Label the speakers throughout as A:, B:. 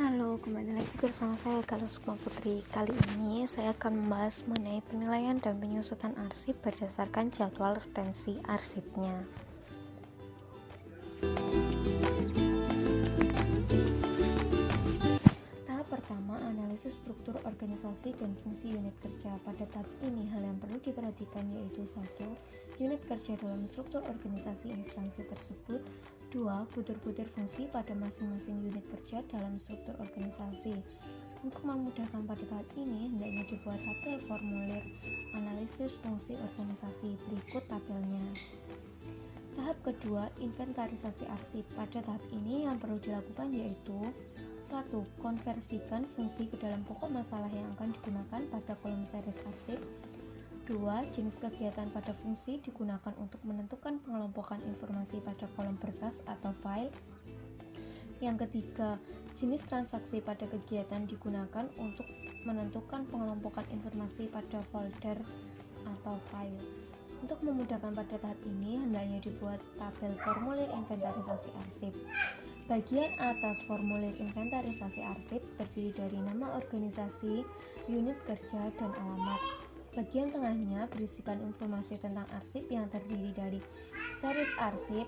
A: Halo, kembali lagi bersama saya Galuh Sukma Putri. Kali ini saya akan membahas mengenai penilaian dan penyusutan arsip berdasarkan jadwal retensi arsipnya. Tahap pertama, analisis struktur organisasi dan fungsi unit kerja. Pada tahap ini, hal yang perlu diperhatikan yaitu 1. Unit kerja dalam struktur organisasi instansi tersebut. 2. Butir-butir fungsi pada masing-masing unit kerja dalam struktur organisasi. Untuk memudahkan pada tahap ini, hendaknya dibuat tabel formulir analisis fungsi organisasi. Berikut tabelnya. Tahap kedua, inventarisasi arsip. Pada tahap ini yang perlu dilakukan yaitu 1. Konversikan fungsi ke dalam pokok masalah yang akan digunakan pada kolom series arsip. 2. Jenis kegiatan pada fungsi digunakan untuk menentukan pengelompokan informasi pada kolom berkas atau file. Yang ketiga, jenis transaksi pada kegiatan digunakan untuk menentukan pengelompokan informasi pada folder atau file. Untuk memudahkan pada tahap ini, hendaknya dibuat tabel formulir inventarisasi arsip. Bagian atas formulir inventarisasi arsip terdiri dari nama organisasi, unit kerja, dan alamat. Bagian tengahnya berisikan informasi tentang arsip yang terdiri dari series arsip,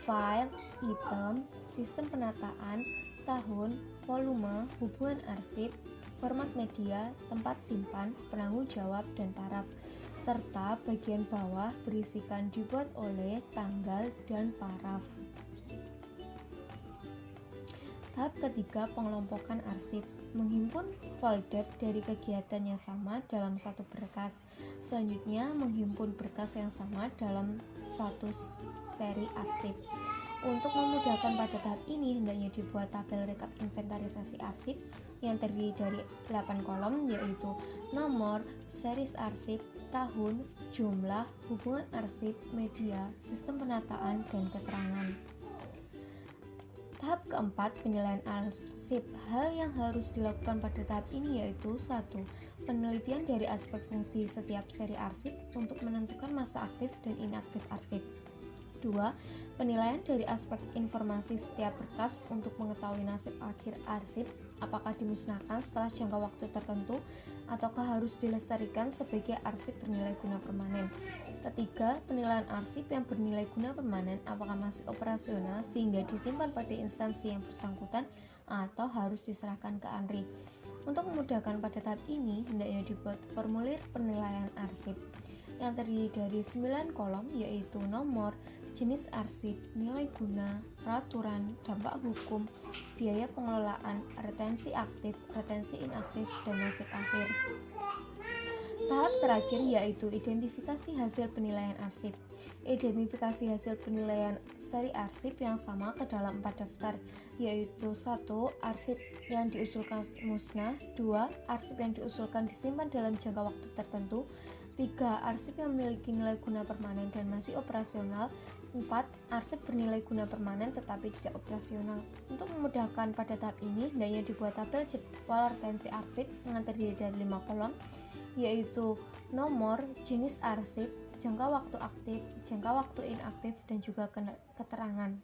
A: file, item, sistem penataan, tahun, volume, hubungan arsip, format media, tempat simpan, penanggung jawab, dan paraf. Serta bagian bawah berisikan dibuat oleh, tanggal, dan paraf. Tahap ketiga, pengelompokan arsip. Menghimpun folder dari kegiatan yang sama dalam satu berkas. Selanjutnya, menghimpun berkas yang sama dalam satu seri arsip. Untuk memudahkan pada tahap ini, hendaknya dibuat tabel rekap inventarisasi arsip yang terdiri dari 8 kolom, yaitu nomor, series arsip, tahun, jumlah, hubungan arsip, media, sistem penataan, dan keterangan. Tahap keempat, penilaian arsip. Hal yang harus dilakukan pada tahap ini yaitu 1. Penelitian dari aspek fungsi setiap seri arsip untuk menentukan masa aktif dan inaktif arsip. 2. Penilaian dari aspek informasi setiap berkas untuk mengetahui nasib akhir arsip, apakah dimusnahkan setelah jangka waktu tertentu ataukah harus dilestarikan sebagai arsip bernilai guna permanen. Ketiga, penilaian arsip yang bernilai guna permanen apakah masih operasional sehingga disimpan pada instansi yang bersangkutan atau harus diserahkan ke ANRI. Untuk memudahkan pada tahap ini, hendaknya dibuat formulir penilaian arsip yang terdiri dari 9 kolom, yaitu nomor, jenis arsip, nilai guna, peraturan, dampak hukum, biaya pengelolaan, retensi aktif, retensi inaktif, dan nasib akhir. Tahap terakhir yaitu identifikasi hasil penilaian arsip. Identifikasi hasil penilaian seri arsip yang sama ke dalam 4 daftar, yaitu 1. Arsip yang diusulkan musnah, 2. Arsip yang diusulkan disimpan dalam jangka waktu tertentu, 3. Arsip yang memiliki nilai guna permanen dan masih operasional, 4. Arsip bernilai guna permanen tetapi tidak operasional. Untuk memudahkan pada tahap ini, hendaknya dibuat tabel jadwal retensi arsip yang terdiri dari 5 kolom, yaitu nomor, jenis arsip, jangka waktu aktif, jangka waktu inaktif, dan juga keterangan.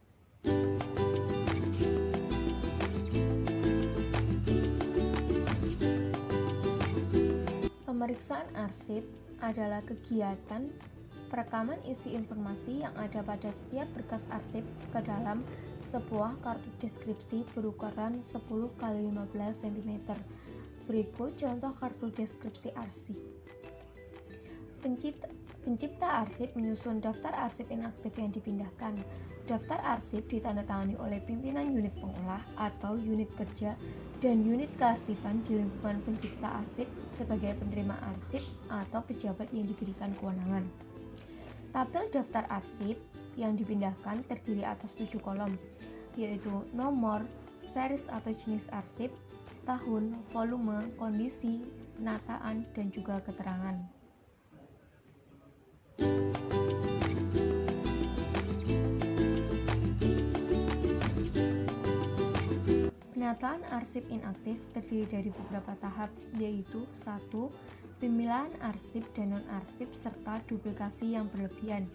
A: Pemeriksaan arsip adalah kegiatan perekaman isi informasi yang ada pada setiap berkas arsip ke dalam sebuah kartu deskripsi berukuran 10x15 cm. Berikut contoh kartu deskripsi arsip. Pencipta arsip menyusun daftar arsip inaktif yang dipindahkan. Daftar arsip ditandatangani oleh pimpinan unit pengolah atau unit kerja dan unit kearsipan di lingkungan pencipta arsip sebagai penerima arsip atau pejabat yang diberikan kewenangan. Tabel daftar arsip yang dipindahkan terdiri atas 7 kolom, yaitu nomor, series atau jenis arsip, tahun, volume, kondisi, penataan, dan juga keterangan. Penataan arsip inaktif terdiri dari beberapa tahap, yaitu 1. Pemilahan arsip dan non-arsip serta duplikasi yang berlebihan.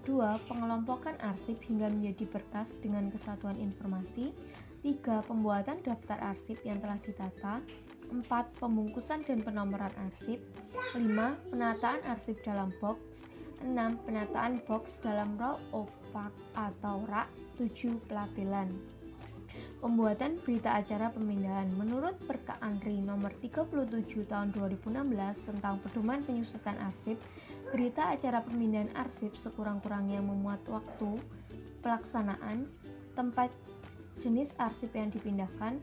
A: 2. Pengelompokan arsip hingga menjadi berkas dengan kesatuan informasi. 3. Pembuatan daftar arsip yang telah ditata. 4. Pembungkusan dan penomoran arsip. 5. Penataan arsip dalam box. 6. Penataan box dalam roll opak atau rak. 7. Pelabelan. Pembuatan berita acara pemindahan. Menurut Perka Andri nomor 37 tahun 2016 tentang pedoman penyusutan arsip, berita acara pemindahan arsip sekurang-kurangnya memuat waktu pelaksanaan, tempat, jenis arsip yang dipindahkan,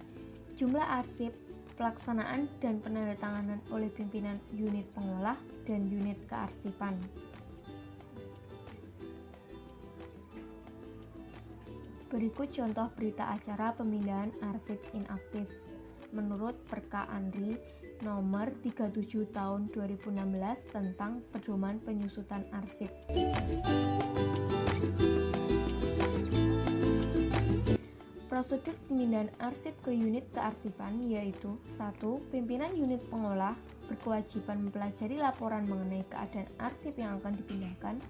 A: jumlah arsip, pelaksanaan dan penandatanganan oleh pimpinan unit pengolah dan unit kearsipan. Berikut contoh berita acara pemindahan arsip inaktif. Menurut Perka Andri nomor 37 tahun 2016 tentang pedoman penyusutan arsip. Prosedur pemindahan arsip ke unit kearsipan yaitu 1. Pimpinan unit pengolah berkewajiban mempelajari laporan mengenai keadaan arsip yang akan dipindahkan.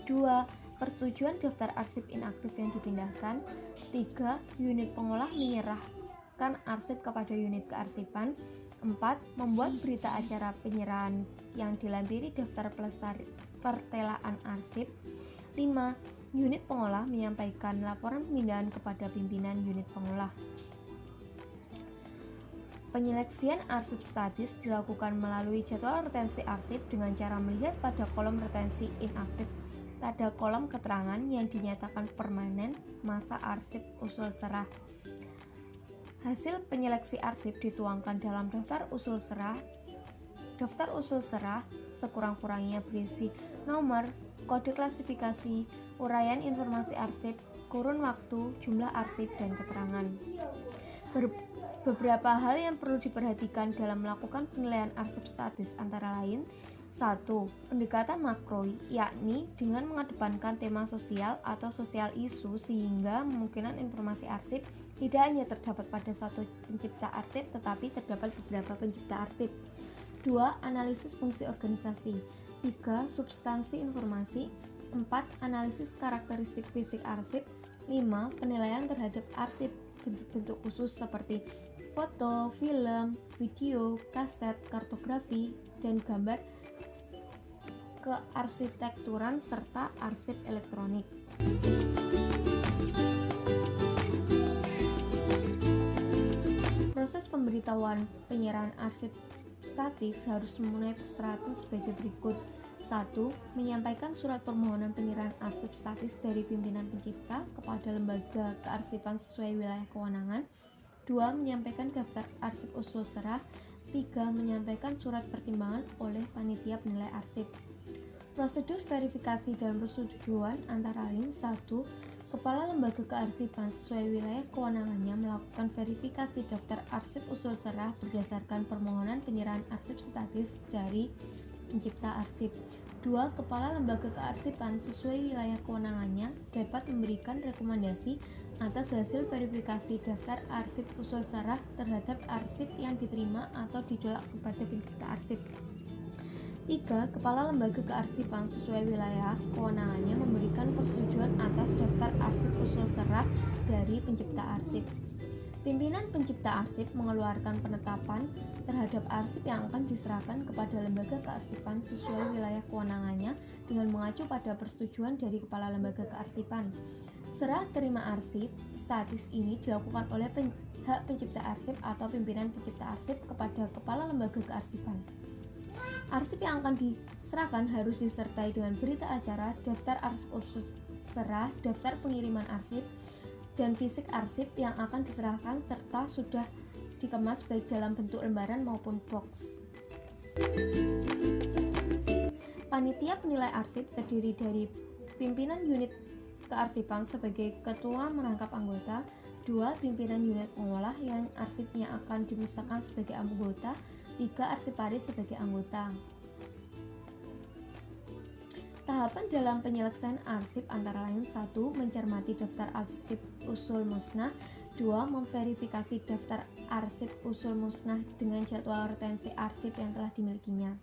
A: 2. Persetujuan daftar arsip inaktif yang dipindahkan. 3. Unit pengolah menyerahkan arsip kepada unit kearsipan. 4. Membuat berita acara penyerahan yang dilampiri daftar pertelaan arsip. 5. Unit pengolah menyampaikan laporan pemindahan kepada pimpinan unit pengolah. Penyeleksian arsip statis dilakukan melalui jadwal retensi arsip dengan cara melihat pada kolom retensi inaktif pada kolom keterangan yang dinyatakan permanen masa arsip usul serah. Hasil penyeleksi arsip dituangkan dalam daftar usul serah. Daftar usul serah sekurang-kurangnya berisi nomor, kode klasifikasi, uraian informasi arsip, kurun waktu, jumlah arsip, dan keterangan. Beberapa hal yang perlu diperhatikan dalam melakukan penilaian arsip statis antara lain: 1. Pendekatan makro, yakni dengan mengedepankan tema sosial atau sosial isu sehingga kemungkinan informasi arsip tidak hanya terdapat pada satu pencipta arsip tetapi terdapat beberapa pencipta arsip. 2. Analisis fungsi organisasi. 3. Substansi informasi. 4. Analisis karakteristik fisik arsip. 5. Penilaian terhadap arsip bentuk-bentuk khusus seperti foto, film, video, kaset, kartografi, dan gambar, kearsitekturan, serta arsip elektronik. Proses pemberitahuan penyerahan arsip statis harus memenuhi persyaratan sebagai berikut. 1. Menyampaikan surat permohonan penyerahan arsip statis dari pimpinan pencipta kepada lembaga kearsipan sesuai wilayah kewenangan. 2. Menyampaikan daftar arsip usul serah. 3. Menyampaikan surat pertimbangan oleh panitia penilai arsip. Prosedur verifikasi dan persetujuan antara lain: 1. Kepala Lembaga Kearsipan sesuai wilayah kewenangannya melakukan verifikasi daftar arsip usul serah berdasarkan permohonan penyerahan arsip statis dari pencipta arsip. 2. Kepala Lembaga Kearsipan sesuai wilayah kewenangannya dapat memberikan rekomendasi atas hasil verifikasi daftar arsip usul serah terhadap arsip yang diterima atau ditolak kepada pencipta arsip. 3. Kepala Lembaga Kearsipan sesuai wilayah kewenangannya memberikan persetujuan atas daftar arsip usul serah dari pencipta arsip. Pimpinan pencipta arsip mengeluarkan penetapan terhadap arsip yang akan diserahkan kepada Lembaga Kearsipan sesuai wilayah kewenangannya dengan mengacu pada persetujuan dari Kepala Lembaga Kearsipan. Serah terima arsip statis ini dilakukan oleh hak pencipta arsip atau pimpinan pencipta arsip kepada Kepala Lembaga Kearsipan. Arsip yang akan diserahkan harus disertai dengan berita acara, daftar arsip usul serah, daftar pengiriman arsip, dan fisik arsip yang akan diserahkan serta sudah dikemas baik dalam bentuk lembaran maupun box. Panitia penilai arsip terdiri dari pimpinan unit kearsipan sebagai ketua merangkap anggota, 2. Pimpinan unit pengolah yang arsipnya akan dimusnahkan sebagai anggota, 3. Arsiparis sebagai anggota. Tahapan dalam penyelesaian arsip antara lain: 1. Mencermati daftar arsip usul musnah. 2. Memverifikasi daftar arsip usul musnah dengan jadwal retensi arsip yang telah dimilikinya.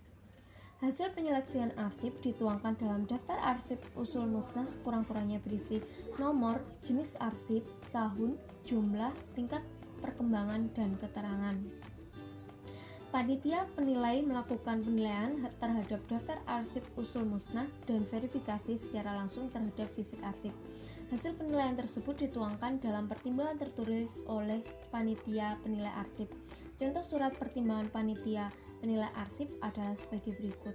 A: Hasil penyeleksian arsip dituangkan dalam daftar arsip usul musnah sekurang-kurangnya berisi nomor, jenis arsip, tahun, jumlah, tingkat perkembangan, dan keterangan. Panitia penilai melakukan penilaian terhadap daftar arsip usul musnah dan verifikasi secara langsung terhadap fisik arsip. Hasil penilaian tersebut dituangkan dalam pertimbangan tertulis oleh panitia penilai arsip. Contoh surat pertimbangan panitia penilai arsip adalah sebagai berikut.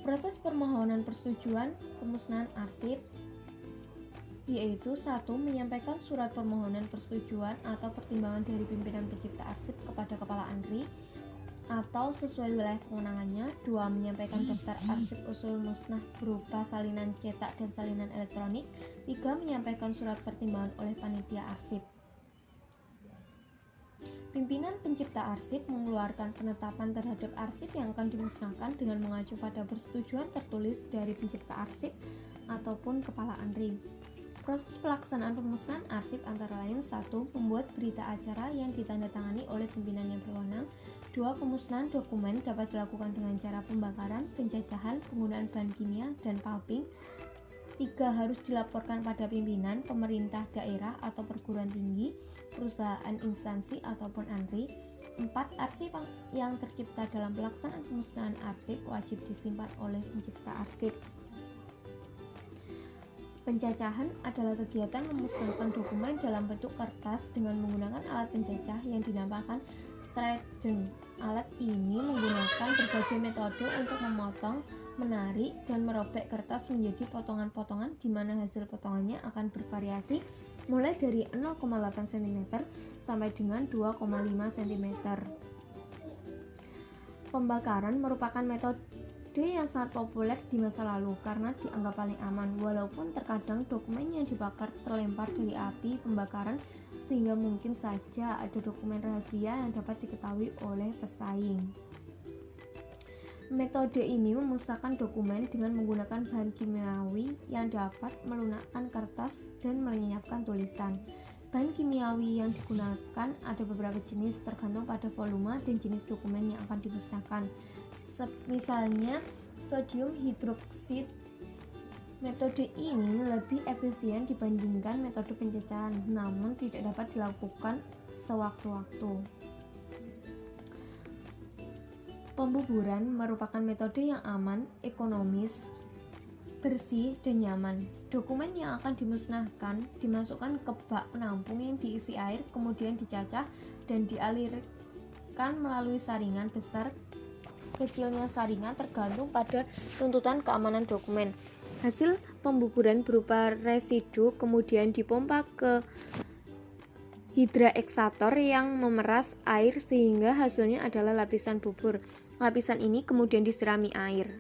A: Proses permohonan persetujuan pemusnahan arsip yaitu 1. Menyampaikan surat permohonan persetujuan atau pertimbangan dari pimpinan pencipta arsip kepada Kepala ANRI atau sesuai wilayah kewenangannya. 2. Menyampaikan daftar arsip usul musnah berupa salinan cetak dan salinan elektronik. 3. Menyampaikan surat pertimbangan oleh panitia arsip. Pimpinan pencipta arsip mengeluarkan penetapan terhadap arsip yang akan dimusnahkan dengan mengacu pada persetujuan tertulis dari pencipta arsip ataupun Kepala ANRI. Proses pelaksanaan pemusnahan arsip antara lain 1. Membuat berita acara yang ditandatangani oleh pimpinan yang berwenang. 2. Pemusnahan dokumen dapat dilakukan dengan cara pembakaran, penjajahan, penggunaan bahan kimia, dan pulping. 3. Harus dilaporkan pada pimpinan, pemerintah daerah atau perguruan tinggi, perusahaan instansi ataupun ANRI. 4. Arsip yang tercipta dalam pelaksanaan pemusnahan arsip wajib disimpan oleh pencipta arsip. Pencacahan adalah kegiatan memusnahkan dokumen dalam bentuk kertas dengan menggunakan alat pencacah yang dinamakan Stratton. Alat ini menggunakan berbagai metode untuk memotong, menarik, dan merobek kertas menjadi potongan-potongan di mana hasil potongannya akan bervariasi mulai dari 0,8 cm sampai dengan 2,5 cm. Pembakaran merupakan metode yang sangat populer di masa lalu karena dianggap paling aman, walaupun terkadang dokumen yang dibakar terlempar dari api pembakaran sehingga mungkin saja ada dokumen rahasia yang dapat diketahui oleh pesaing. Metode ini memusnahkan dokumen dengan menggunakan bahan kimiawi yang dapat melunakkan kertas dan melenyapkan tulisan. Bahan kimiawi yang digunakan ada beberapa jenis tergantung pada volume dan jenis dokumen yang akan dimusnahkan. Misalnya sodium hidroksida. Metode ini lebih efisien dibandingkan metode pencacahan, namun tidak dapat dilakukan sewaktu-waktu. Pembuburan merupakan metode yang aman, ekonomis, bersih, dan nyaman. Dokumen yang akan dimusnahkan dimasukkan ke bak penampung yang diisi air, kemudian dicacah dan dialirkan melalui saringan besar. Kecilnya saringan tergantung pada tuntutan keamanan dokumen. Hasil pembuburan berupa residu kemudian dipompa ke hidraeksator yang memeras air sehingga hasilnya adalah lapisan bubur. Lapisan ini kemudian disirami air.